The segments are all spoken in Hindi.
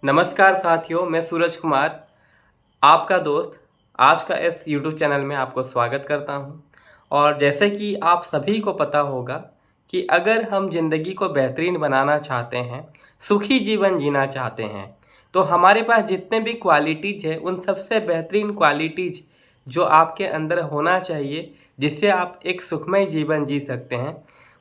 नमस्कार साथियों, मैं सूरज कुमार आपका दोस्त आज का इस YouTube चैनल में आपको स्वागत करता हूं। और जैसे कि आप सभी को पता होगा कि अगर हम ज़िंदगी को बेहतरीन बनाना चाहते हैं, सुखी जीवन जीना चाहते हैं, तो हमारे पास जितने भी क्वालिटीज़ है उन सबसे बेहतरीन क्वालिटीज़ जो आपके अंदर होना चाहिए जिससे आप एक सुखमय जीवन जी सकते हैं,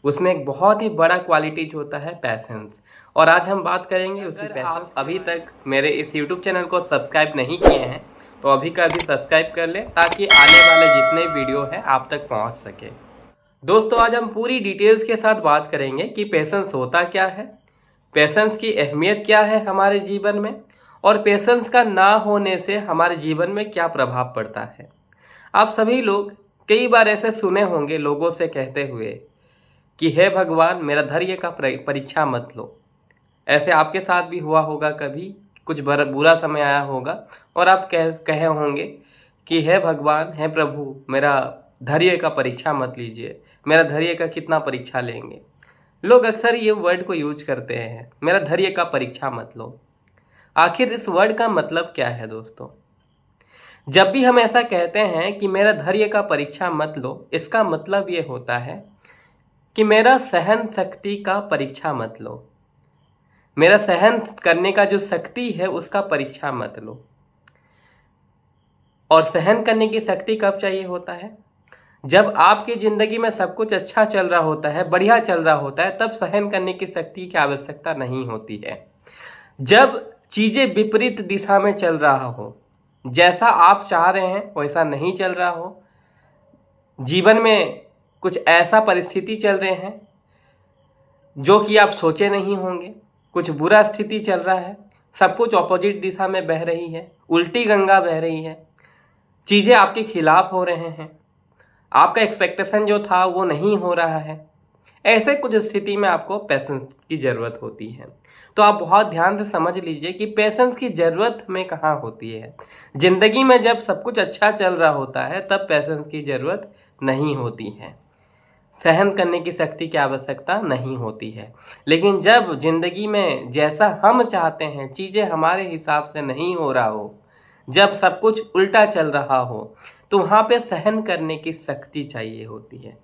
उसमें एक बहुत ही बड़ा क्वालिटीज होता है पैशंस। और आज हम बात करेंगे उसी पैशंस। आप अभी तक मेरे इस YouTube चैनल को सब्सक्राइब नहीं किए हैं तो अभी का अभी सब्सक्राइब कर लें ताकि आने वाले जितने वीडियो हैं आप तक पहुंच सके। दोस्तों, आज हम पूरी डिटेल्स के साथ बात करेंगे कि पेशेंस होता क्या है, पेशेंस की अहमियत क्या है हमारे जीवन में, और पेशेंस का ना होने से हमारे जीवन में क्या प्रभाव पड़ता है। आप सभी लोग कई बार ऐसे सुने होंगे लोगों से कहते हुए कि हे भगवान, मेरा धैर्य का परीक्षा मत लो। ऐसे आपके साथ भी हुआ होगा, कभी कुछ बुरा समय आया होगा और आप कहे होंगे कि हे भगवान, हे प्रभु, मेरा धैर्य का परीक्षा मत लीजिए, मेरा धैर्य का कितना परीक्षा लेंगे। लोग अक्सर ये वर्ड को यूज करते हैं, मेरा धैर्य का परीक्षा मत लो। आखिर इस वर्ड का मतलब क्या है दोस्तों? जब भी हम ऐसा कहते हैं कि मेरा धैर्य का परीक्षा मत लो, इसका मतलब ये होता है कि मेरा सहन शक्ति का परीक्षा मत लो, मेरा सहन करने का जो शक्ति है उसका परीक्षा मत लो। और सहन करने की शक्ति कब चाहिए होता है? जब आपकी जिंदगी में सब कुछ अच्छा चल रहा होता है, बढ़िया चल रहा होता है, तब सहन करने की शक्ति की आवश्यकता नहीं होती है। जब चीजें विपरीत दिशा में चल रहा हो, जैसा आप चाह रहे हैं वैसा नहीं चल रहा हो, जीवन में कुछ ऐसा परिस्थिति चल रहे हैं जो कि आप सोचे नहीं होंगे, कुछ बुरा स्थिति चल रहा है, सब कुछ ऑपोजिट दिशा में बह रही है, उल्टी गंगा बह रही है, चीज़ें आपके खिलाफ हो रहे हैं, आपका एक्सपेक्टेशन जो था वो नहीं हो रहा है। ऐसे कुछ स्थिति में आपको पेशेंस की ज़रूरत होती है। तो आप बहुत ध्यान से समझ लीजिए कि पेशेंस की ज़रूरत हमें कहाँ होती है। ज़िंदगी में जब सब कुछ अच्छा चल रहा होता है तब पेशेंस की ज़रूरत नहीं होती है, सहन करने की शक्ति की आवश्यकता नहीं होती है। लेकिन जब जिंदगी में जैसा हम चाहते हैं चीज़ें हमारे हिसाब से नहीं हो रहा हो, जब सब कुछ उल्टा चल रहा हो, तो वहाँ पे सहन करने की शक्ति चाहिए होती है।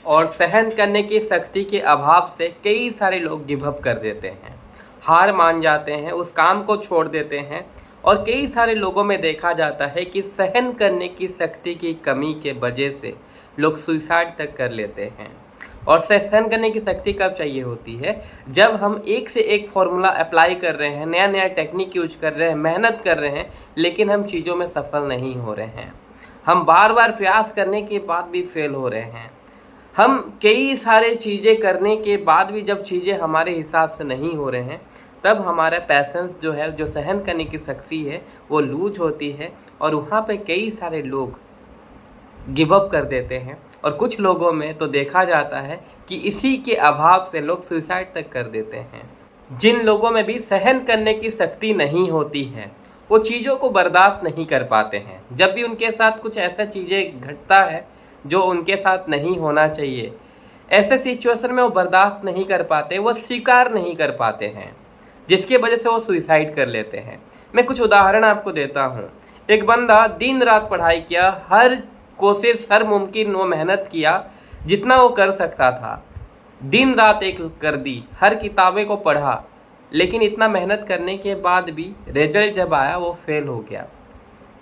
और सहन करने की शक्ति के अभाव से कई सारे लोग गिव अप कर देते हैं, हार मान जाते हैं, उस काम को छोड़ देते हैं। और कई सारे लोगों में देखा जाता है कि सहन करने की शक्ति की कमी के वजह से लोग सुसाइड तक कर लेते हैं। और सहन करने की शक्ति कब चाहिए होती है? जब हम एक से एक फॉर्मूला अप्लाई कर रहे हैं, नया नया टेक्निक यूज कर रहे हैं, मेहनत कर रहे हैं, लेकिन हम चीज़ों में सफल नहीं हो रहे हैं। हम बार बार प्रयास करने के बाद भी फेल हो रहे हैं। हम कई सारे चीज़ें करने के बाद भी जब चीज़ें हमारे हिसाब से नहीं हो रहे हैं, तब हमारा पैशंस जो है, जो सहन करने की शक्ति है, वो लूज होती है। और वहाँ पे कई सारे लोग गिव अप कर देते हैं। और कुछ लोगों में तो देखा जाता है कि इसी के अभाव से लोग सुसाइड तक कर देते हैं। जिन लोगों में भी सहन करने की शक्ति नहीं होती है, वो चीज़ों को बर्दाश्त नहीं कर पाते हैं। जब भी उनके साथ कुछ ऐसा चीज़ें घटता है जो उनके साथ नहीं होना चाहिए, ऐसे सिचुएशन में वो बर्दाश्त नहीं कर पाते, वो स्वीकार नहीं कर पाते हैं, जिसकी वजह से वो सुसाइड कर लेते हैं। मैं कुछ उदाहरण आपको देता हूँ। एक बंदा दिन रात पढ़ाई किया, हर कोशिश, हर मुमकिन वो मेहनत किया, जितना वो कर सकता था, दिन रात एक कर दी, हर किताबें को पढ़ा, लेकिन इतना मेहनत करने के बाद भी रिजल्ट जब आया वो फेल हो गया।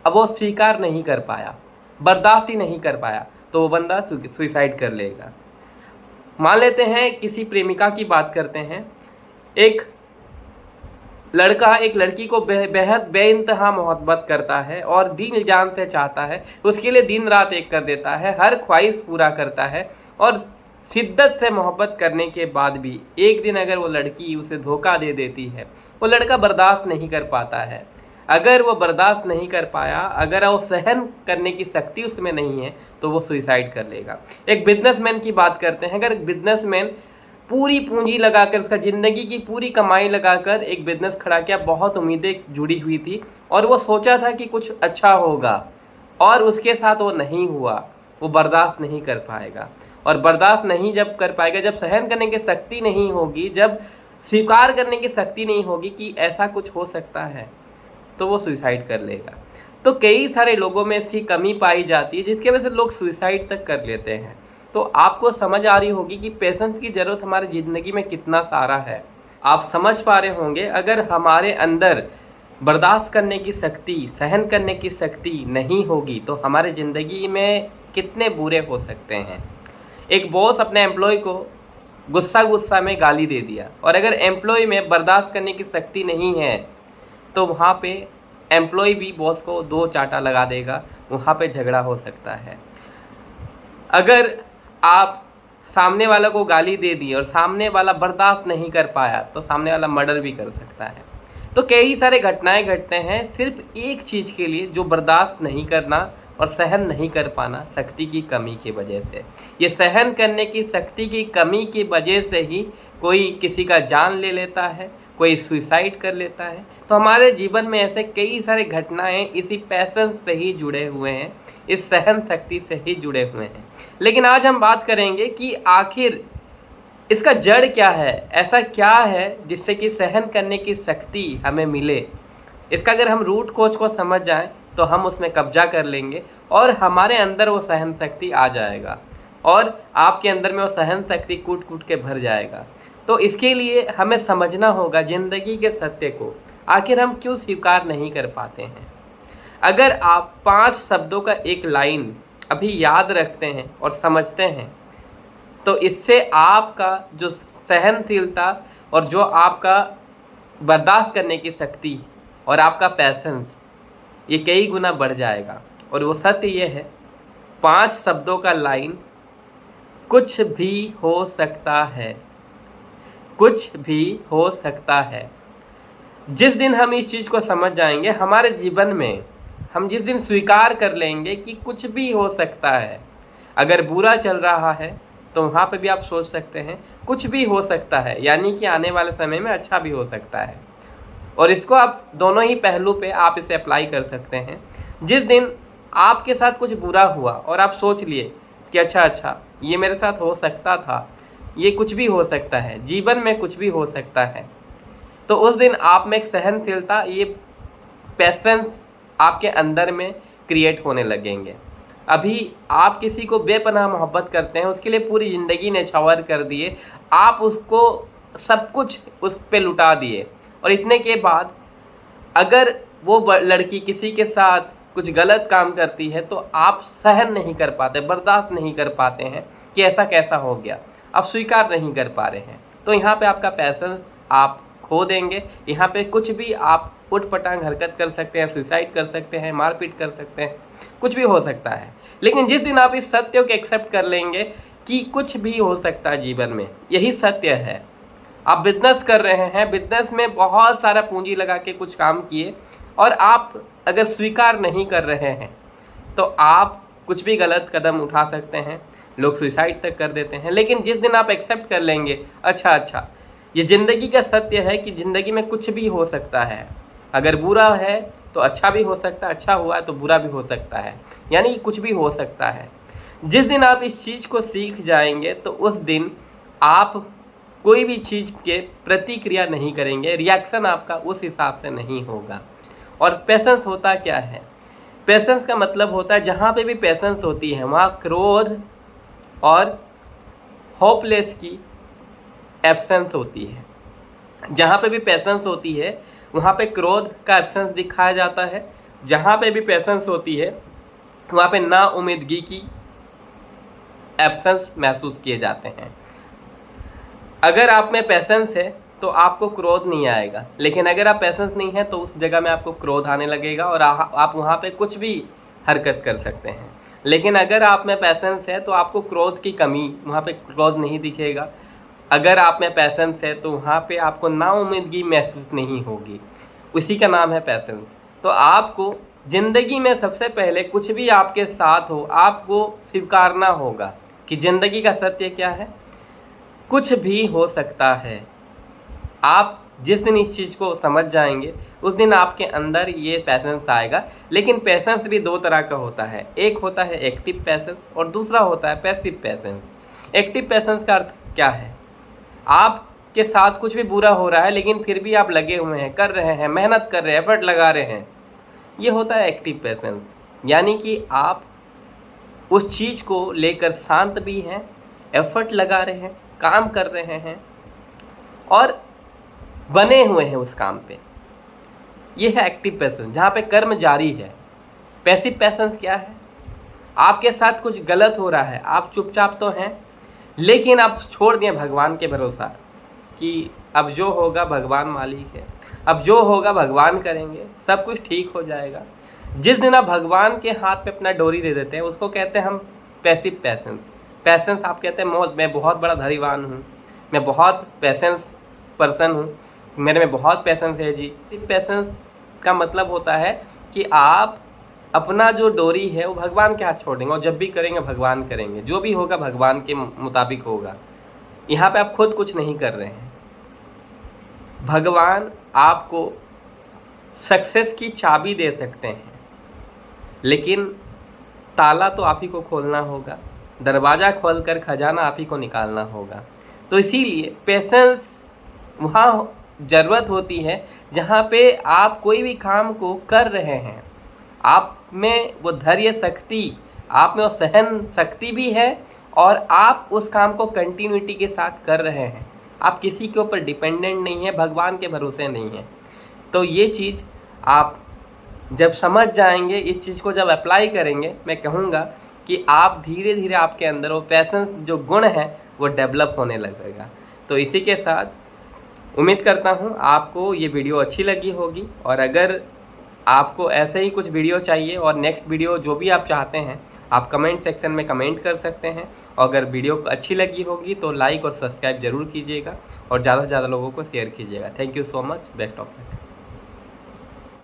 अब वो स्वीकार नहीं कर पाया, बर्दाश्त ही नहीं कर पाया, तो वो बंदा सुसाइड कर लेगा। मान लेते हैं किसी प्रेमिका की बात करते हैं। एक लड़का एक लड़की को बेहद बेइंतहा मोहब्बत करता है और दिल जान से चाहता है, उसके लिए दिन रात एक कर देता है, हर ख्वाहिश पूरा करता है। और शिद्दत से मोहब्बत करने के बाद भी एक दिन अगर वो लड़की उसे धोखा दे देती है, वो लड़का बर्दाश्त नहीं कर पाता है। अगर वो बर्दाश्त नहीं कर पाया, अगर वो सहन करने की शक्ति उसमें नहीं है, तो वो सुसाइड कर लेगा। एक बिजनेसमैन की बात करते हैं। अगर बिजनेसमैन पूरी पूंजी लगाकर, उसका ज़िंदगी की पूरी कमाई लगाकर एक बिजनेस खड़ा किया, बहुत उम्मीदें जुड़ी हुई थी और वो सोचा था कि कुछ अच्छा होगा, और उसके साथ वो नहीं हुआ, वो बर्दाश्त नहीं कर पाएगा। और बर्दाश्त नहीं जब कर पाएगा, जब सहन करने की शक्ति नहीं होगी, जब स्वीकार करने की शक्ति नहीं होगी कि ऐसा कुछ हो सकता है, तो वो सुसाइड कर लेगा। तो कई सारे लोगों में इसकी कमी पाई जाती है, जिसकी वजह से लोग सुसाइड तक कर लेते हैं। तो आपको समझ आ रही होगी कि पेशेंस की ज़रूरत हमारी ज़िंदगी में कितना सारा है। आप समझ पा रहे होंगे, अगर हमारे अंदर बर्दाश्त करने की शक्ति, सहन करने की शक्ति नहीं होगी तो हमारे ज़िंदगी में कितने बुरे हो सकते हैं। एक बॉस अपने एम्प्लॉय को गुस्सा में गाली दे दिया, और अगर एम्प्लॉय में बर्दाश्त करने की शक्ति नहीं है तो वहाँ पे एम्प्लॉय भी बॉस को 2 चांटा लगा देगा, वहाँ पे झगड़ा हो सकता है। अगर आप सामने वाला को गाली दे दी और सामने वाला बर्दाश्त नहीं कर पाया तो सामने वाला मर्डर भी कर सकता है। तो कई सारे घटनाएं घटते हैं सिर्फ एक चीज़ के लिए, जो बर्दाश्त नहीं करना और सहन नहीं कर पाना शक्ति की कमी की वजह से। ये सहन करने की शक्ति की कमी की वजह से ही कोई किसी का जान ले लेता है, कोई सुसाइड कर लेता है। तो हमारे जीवन में ऐसे कई सारे घटनाएं इसी पैशन से ही जुड़े हुए हैं, इस सहन शक्ति से ही जुड़े हुए हैं। लेकिन आज हम बात करेंगे कि आखिर इसका जड़ क्या है, ऐसा क्या है जिससे कि सहन करने की शक्ति हमें मिले। इसका अगर हम रूट कोच को समझ जाएं तो हम उसमें कब्जा कर लेंगे और हमारे अंदर वो सहन शक्ति आ जाएगा और आपके अंदर में वो सहन शक्ति कूट कूट के भर जाएगा। तो इसके लिए हमें समझना होगा ज़िंदगी के सत्य को, आखिर हम क्यों स्वीकार नहीं कर पाते हैं। अगर आप 5 शब्दों का एक लाइन अभी याद रखते हैं और समझते हैं तो इससे आपका जो सहनशीलता और जो आपका बर्दाश्त करने की शक्ति और आपका पैशन ये कई गुना बढ़ जाएगा। और वो सत्य ये है, 5 शब्दों का लाइन, कुछ भी हो सकता है, कुछ भी हो सकता है। जिस दिन हम इस चीज़ को समझ जाएंगे हमारे जीवन में, हम जिस दिन स्वीकार कर लेंगे कि कुछ भी हो सकता है, अगर बुरा चल रहा है तो वहाँ पे भी आप सोच सकते हैं कुछ भी हो सकता है, यानी कि आने वाले समय में अच्छा भी हो सकता है। और इसको आप दोनों ही पहलू पे आप इसे अप्लाई कर सकते हैं। जिस दिन आपके साथ कुछ बुरा हुआ और आप सोच लिए कि अच्छा ये मेरे साथ हो सकता था, ये कुछ भी हो सकता है, जीवन में कुछ भी हो सकता है, तो उस दिन आप में एक सहनशीलता, ये पैशंस आपके अंदर में क्रिएट होने लगेंगे। अभी आप किसी को बेपनाह मोहब्बत करते हैं, उसके लिए पूरी ज़िंदगी न्यौछावर कर दिए, आप उसको सब कुछ उस पे लुटा दिए, और इतने के बाद अगर वो लड़की किसी के साथ कुछ गलत काम करती है तो आप सहन नहीं कर पाते, बर्दाश्त नहीं कर पाते हैं कि ऐसा कैसा हो गया, आप स्वीकार नहीं कर पा रहे हैं। तो यहाँ पे आपका पैशंस आप खो देंगे। यहाँ पे कुछ भी आप उठपटांग हरकत कर सकते हैं, सुसाइड कर सकते हैं, मारपीट कर सकते हैं, कुछ भी हो सकता है। लेकिन जिस दिन आप इस सत्य को एक्सेप्ट कर लेंगे कि कुछ भी हो सकता है जीवन में, यही सत्य है। आप बिजनेस कर रहे हैं, बिजनेस में बहुत सारा पूंजी लगा के कुछ काम किए और आप अगर स्वीकार नहीं कर रहे हैं तो आप कुछ भी गलत कदम उठा सकते हैं, लोग सुसाइड तक कर देते हैं। लेकिन जिस दिन आप एक्सेप्ट कर लेंगे अच्छा ये ज़िंदगी का सत्य है कि ज़िंदगी में कुछ भी हो सकता है, अगर बुरा है तो अच्छा भी हो सकता है, अच्छा हुआ है तो बुरा भी हो सकता है, यानी कि कुछ भी हो सकता है। जिस दिन आप इस चीज़ को सीख जाएंगे तो उस दिन आप कोई भी चीज़ के प्रतिक्रिया नहीं करेंगे, रिएक्शन आपका उस हिसाब से नहीं होगा। और पेशेंस होता क्या है? पेशेंस का मतलब होता है जहाँ पे भी पेशेंस होती है वहाँ क्रोध और होपलेस की एब्सेंस होती है। जहाँ पे भी पेशेंस होती है वहाँ पे क्रोध का एब्सेंस दिखाया जाता है, जहाँ पे भी पेशेंस होती है वहाँ पे नाउम्मीदगी की एब्सेंस महसूस किए जाते हैं। अगर आप में पेशेंस है तो आपको क्रोध नहीं आएगा, लेकिन अगर आप पेशेंस नहीं है तो उस जगह में आपको क्रोध आने लगेगा और आप वहाँ पे कुछ भी हरकत कर सकते हैं। लेकिन अगर आप में पेशेंस है तो आपको क्रोध की कमी, वहाँ पे क्रोध नहीं दिखेगा। अगर आप में पेशेंस है तो वहाँ पे आपको नाउम्मीदगी महसूस नहीं होगी, उसी का नाम है पेशेंस। तो आपको ज़िंदगी में सबसे पहले कुछ भी आपके साथ हो आपको स्वीकारना होगा कि ज़िंदगी का सत्य क्या है, कुछ भी हो सकता है। आप जिस दिन इस चीज़ को समझ जाएंगे उस दिन आपके अंदर ये पैशंस आएगा। लेकिन पैशंस भी 2 तरह का होता है, एक होता है एक्टिव पैशंस और दूसरा होता है पैसिव पैशंस। एक्टिव पैशंस का अर्थ क्या है? आप के साथ कुछ भी बुरा हो रहा है लेकिन फिर भी आप लगे हुए हैं, कर रहे हैं, मेहनत कर रहे हैं, एफर्ट लगा रहे हैं, ये होता है एक्टिव पेशेंस। यानी कि आप उस चीज़ को लेकर शांत भी हैं, एफर्ट लगा रहे हैं, काम कर रहे हैं और बने हुए हैं उस काम पे। ये है एक्टिव पेशेंस, जहाँ पे कर्म जारी है। पैसिव पेशेंस क्या है? आपके साथ कुछ गलत हो रहा है, आप चुपचाप तो हैं लेकिन आप छोड़ दिए भगवान के भरोसा कि अब जो होगा भगवान मालिक है, अब जो होगा भगवान करेंगे, सब कुछ ठीक हो जाएगा। जिस दिन आप भगवान के हाथ पे अपना डोरी दे देते हैं उसको कहते हैं हम पैसिव पेशेंस। पेशेंस आप कहते हैं मैं बहुत बड़ा धैर्यवान हूँ, मैं बहुत पेशेंस पर्सन हूँ, मेरे में बहुत पेशेंस है जी। पेशेंस का मतलब होता है कि आप अपना जो डोरी है वो भगवान के हाथ छोड़ेंगे और जब भी करेंगे भगवान करेंगे, जो भी होगा भगवान के मुताबिक होगा। यहाँ पे आप खुद कुछ नहीं कर रहे हैं, भगवान आपको सक्सेस की चाबी दे सकते हैं लेकिन ताला तो आप ही को खोलना होगा, दरवाज़ा खोलकर खजाना आप ही को निकालना होगा। तो इसीलिए पेशेंस वहाँ ज़रूरत होती है जहाँ पे आप कोई भी काम को कर रहे हैं, आप में वो धैर्य शक्ति, आप में वो सहन शक्ति भी है और आप उस काम को कंटिन्यूटी के साथ कर रहे हैं। आप किसी के ऊपर डिपेंडेंट नहीं है, भगवान के भरोसे नहीं है। तो ये चीज़ आप जब समझ जाएंगे, इस चीज़ को जब अप्लाई करेंगे, मैं कहूँगा कि आप धीरे धीरे आपके अंदर वो पेशेंस जो गुण है वो डेवलप होने लगेगा। तो इसी के साथ उम्मीद करता हूँ आपको ये वीडियो अच्छी लगी होगी और अगर आपको ऐसे ही कुछ वीडियो चाहिए और नेक्स्ट वीडियो जो भी आप चाहते हैं आप कमेंट सेक्शन में कमेंट कर सकते हैं। और अगर वीडियो अच्छी लगी होगी तो लाइक और सब्सक्राइब जरूर कीजिएगा और ज़्यादा से ज़्यादा लोगों को शेयर कीजिएगा। Thank you so much. Back topic.